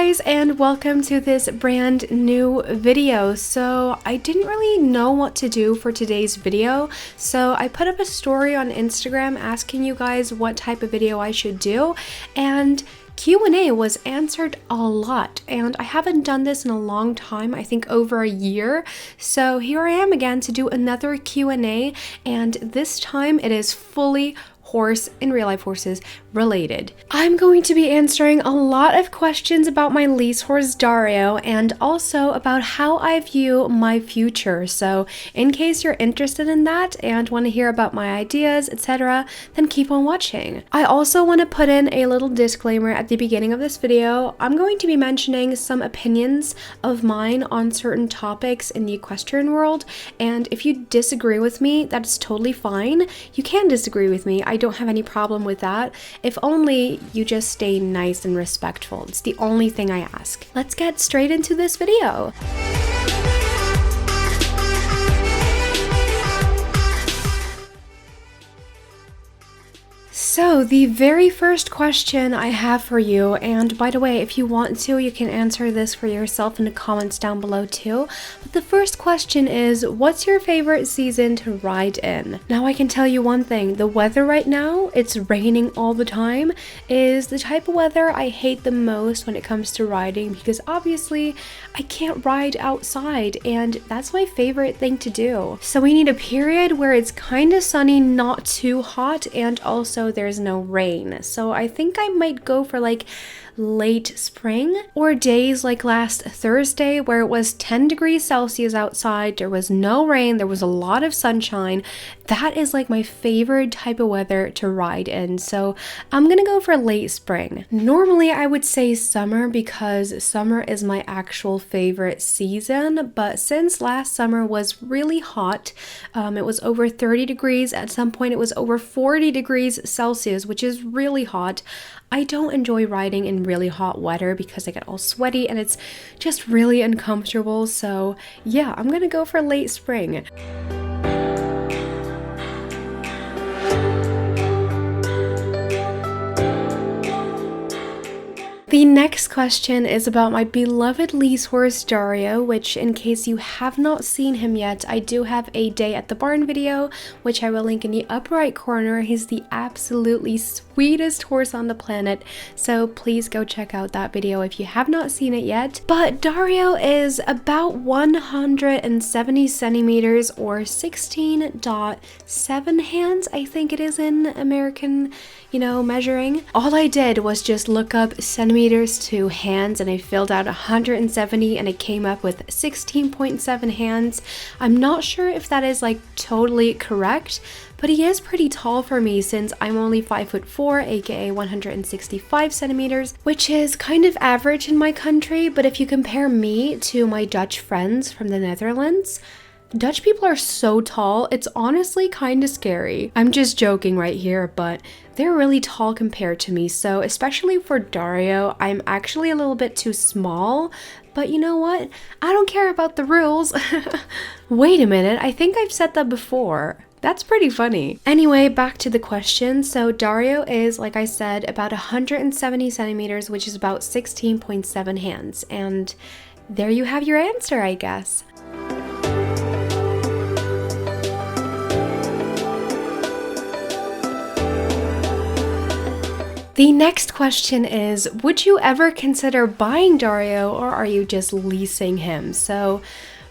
guys, and welcome to this brand new video. So I didn't really know what to do for today's video, so I put up a story on Instagram asking you guys what type of video I should do, and Q&A was answered a lot, and I haven't done this in a long time, I think over a year. So here I am again to do another Q&A, and this time it is fully horse and real life horses related. I'm going to be answering a lot of questions about my lease horse Dario and also about how I view my future. So in case you're interested in that and want to hear about my ideas, etc., then keep on watching. I also want to put in a little disclaimer at the beginning of this video. I'm going to be mentioning some opinions of mine on certain topics in the equestrian world, and if you disagree with me, that's totally fine. You can disagree with me. I don't have any problem with that. If only you just stay nice and respectful. It's the only thing I ask. Let's get straight into this video. So the very first question I have for you, and by the way, if you want to, you can answer this for yourself in the comments down below too, but the first question is, what's your favorite season to ride in? Now I can tell you one thing, the weather right now, it's raining all the time, is the type of weather I hate the most when it comes to riding, because obviously I can't ride outside and that's my favorite thing to do. So we need a period where it's kind of sunny, not too hot, and also there's no rain. So I think I might go for like late spring, or days like last Thursday where it was 10 degrees Celsius outside, there was no rain, there was a lot of sunshine. That is like my favorite type of weather to ride in, so I'm gonna go for late spring. Normally I would say summer because summer is my actual favorite season, but since last summer was really hot, it was over 30 degrees, at some point it was over 40 degrees Celsius, which is really hot. I don't enjoy riding in really hot weather because I get all sweaty and it's just really uncomfortable. So yeah, I'm gonna go for late spring. The next question is about my beloved lease horse Dario, which in case you have not seen him yet, I do have a day at the barn video, which I will link in the upper right corner. He's the absolutely sweetest horse on the planet, so please go check out that video if you have not seen it yet. But Dario is about 170 centimeters or 16.7 hands, I think it is in American, measuring. All I did was just look up centimeters to hands and I filled out 170 and it came up with 16.7 hands. I'm not sure if that is like totally correct, but he is pretty tall for me since I'm only 5'4", aka 165 centimeters, which is kind of average in my country. But if you compare me to my Dutch friends from the Netherlands, Dutch people are so tall, it's honestly kind of scary. I'm just joking right here, but they're really tall compared to me, so especially for Dario, I'm actually a little bit too small, but you know what? I don't care about the rules. Wait a minute, I think I've said that before. That's pretty funny. Anyway, back to the question. So Dario is, like I said, about 170 centimeters, which is about 16.7 hands, and there you have your answer, I guess. The next question is, would you ever consider buying Dario or are you just leasing him? So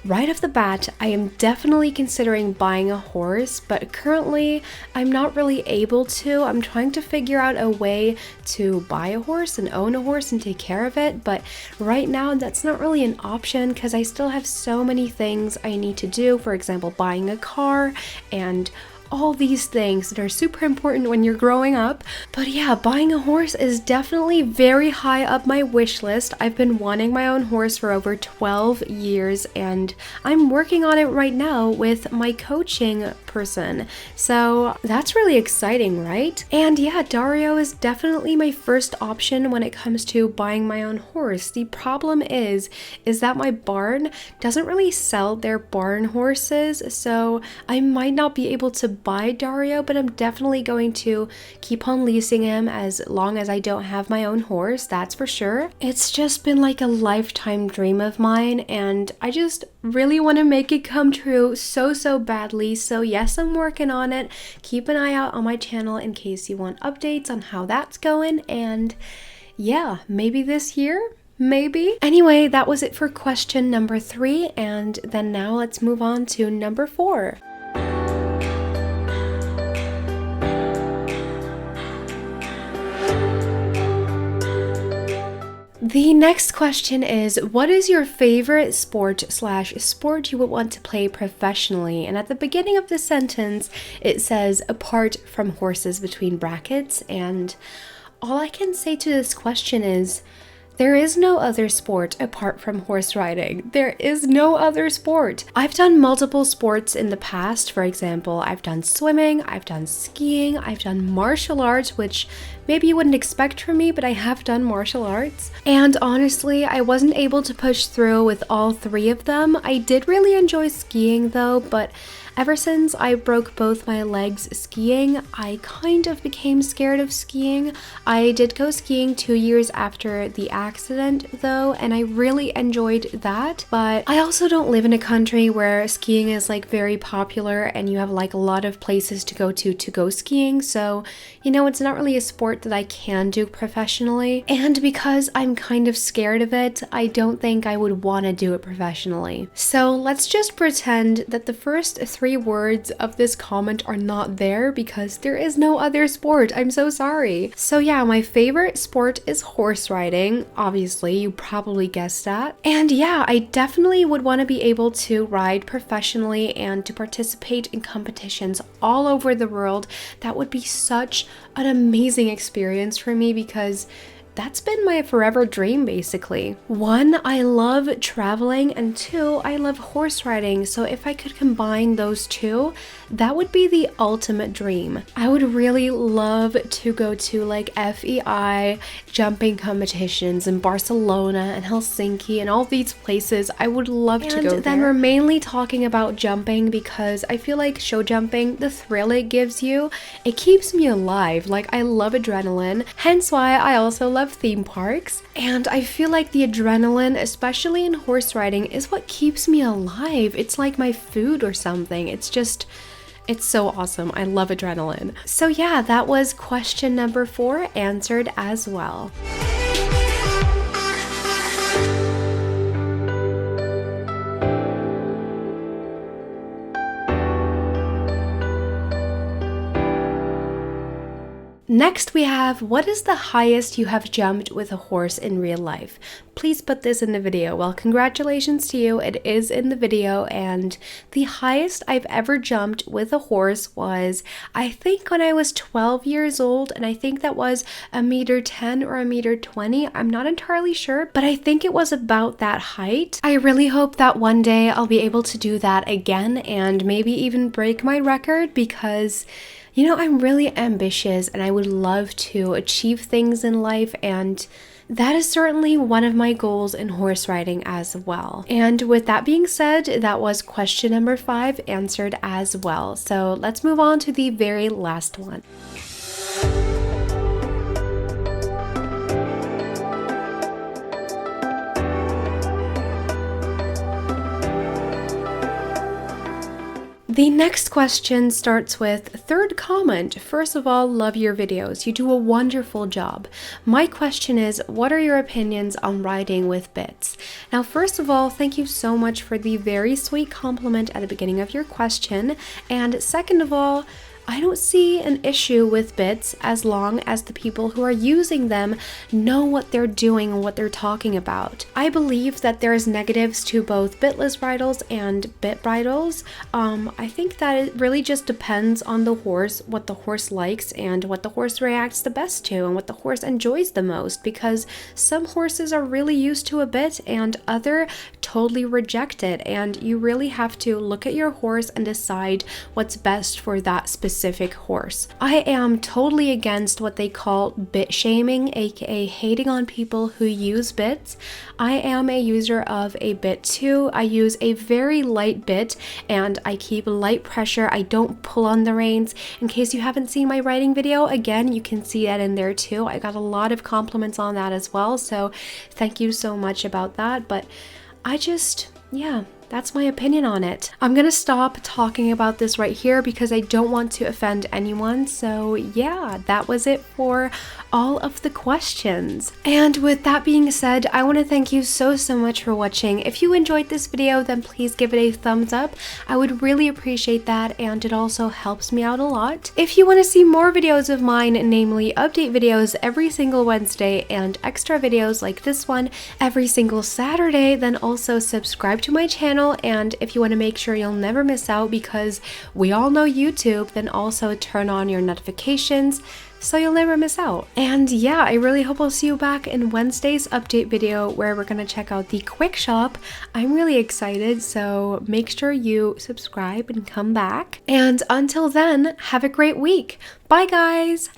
right off the bat, I am definitely considering buying a horse, but currently I'm not really able to. I'm trying to figure out a way to buy a horse and own a horse and take care of it, but right now that's not really an option because I still have so many things I need to do. For example, buying a car and all these things that are super important when you're growing up. But yeah, buying a horse is definitely very high up my wish list. I've been wanting my own horse for over 12 years and I'm working on it right now with my coaching person. So that's really exciting, right? And yeah, Dario is definitely my first option when it comes to buying my own horse. The problem is that my barn doesn't really sell their barn horses, so I might not be able to buy Dario, but I'm definitely going to keep on leasing him as long as I don't have my own horse, that's for sure. It's just been like a lifetime dream of mine, and I just really want to make it come true so badly. So yes, I'm working on it. Keep an eye out on my channel in case you want updates on how that's going, and yeah, maybe this year? Maybe. Anyway, that was it for question number 3, and then now let's move on to number 4. The next question is, what is your favorite sport you would want to play professionally? And at the beginning of the sentence, it says apart from horses between brackets, and all I can say to this question is, there is no other sport apart from horse riding. There is no other sport. I've done multiple sports in the past. For example, I've done swimming, I've done skiing, I've done martial arts, which maybe you wouldn't expect from me, but I have done martial arts. And honestly, I wasn't able to push through with all 3 of them. I did really enjoy skiing though, but ever since I broke both my legs skiing, I kind of became scared of skiing. I did go skiing 2 years after the accident though, and I really enjoyed that. But I also don't live in a country where skiing is like very popular and you have like a lot of places to go skiing. So, you know, it's not really a sport that I can do professionally. And because I'm kind of scared of it, I don't think I would want to do it professionally. So let's just pretend that the first 3 words of this comment are not there because there is no other sport. I'm so sorry. So yeah, my favorite sport is horse riding. Obviously, you probably guessed that. And yeah, I definitely would want to be able to ride professionally and to participate in competitions all over the world. That would be such an amazing experience for me because that's been my forever dream, basically. 1, I love traveling, and 2, I love horse riding. So if I could combine those 2, that would be the ultimate dream. I would really love to go to like FEI jumping competitions in Barcelona and Helsinki and all these places. I would love to go there. And then we're mainly talking about jumping because I feel like show jumping, the thrill it gives you, it keeps me alive. Like, I love adrenaline, hence why I also love theme parks. And I feel like the adrenaline, especially in horse riding, is what keeps me alive. It's like my food or something. It's so awesome. I love adrenaline. So yeah, that was question number 4 answered as well. Next we have, what is the highest you have jumped with a horse in real life? Please put this in the video. Well, congratulations to you. It is in the video, and the highest I've ever jumped with a horse was, I think when I was 12 years old, and I think that was 1.10 m or 1.20 m. I'm not entirely sure, but I think it was about that height. I really hope that one day I'll be able to do that again and maybe even break my record because, you know, I'm really ambitious and I would love to achieve things in life, and that is certainly one of my goals in horse riding as well. And with that being said, that was question number 5 answered as well. So let's move on to the very last one. The next question starts with, third comment, first of all, love your videos. You do a wonderful job. My question is, what are your opinions on riding with bits? Now, first of all, thank you so much for the very sweet compliment at the beginning of your question. And second of all, I don't see an issue with bits as long as the people who are using them know what they're doing and what they're talking about. I believe that there's negatives to both bitless bridles and bit bridles. I think that it really just depends on the horse, what the horse likes and what the horse reacts the best to and what the horse enjoys the most, because some horses are really used to a bit and other totally reject it, and you really have to look at your horse and decide what's best for that specific specific horse. I am totally against what they call bit shaming, aka hating on people who use bits. I am a user of a bit too. I use a very light bit and I keep light pressure. I don't pull on the reins. In case you haven't seen my riding video, again, you can see that in there too. I got a lot of compliments on that as well, so thank you so much about that. But I just, yeah, that's my opinion on it. I'm gonna stop talking about this right here because I don't want to offend anyone. So yeah, that was it for all of the questions. And with that being said, I want to thank you so much for watching. If you enjoyed this video, then please give it a thumbs up. I would really appreciate that, and it also helps me out a lot. If you want to see more videos of mine, namely update videos every single Wednesday and extra videos like this one every single Saturday, then also subscribe to my channel. And if you want to make sure you'll never miss out, because we all know YouTube, then also turn on your notifications so you'll never miss out. And yeah, I really hope I'll see you back in Wednesday's update video where we're gonna check out the quick shop. I'm really excited, so make sure you subscribe and come back. And until then, have a great week. Bye guys!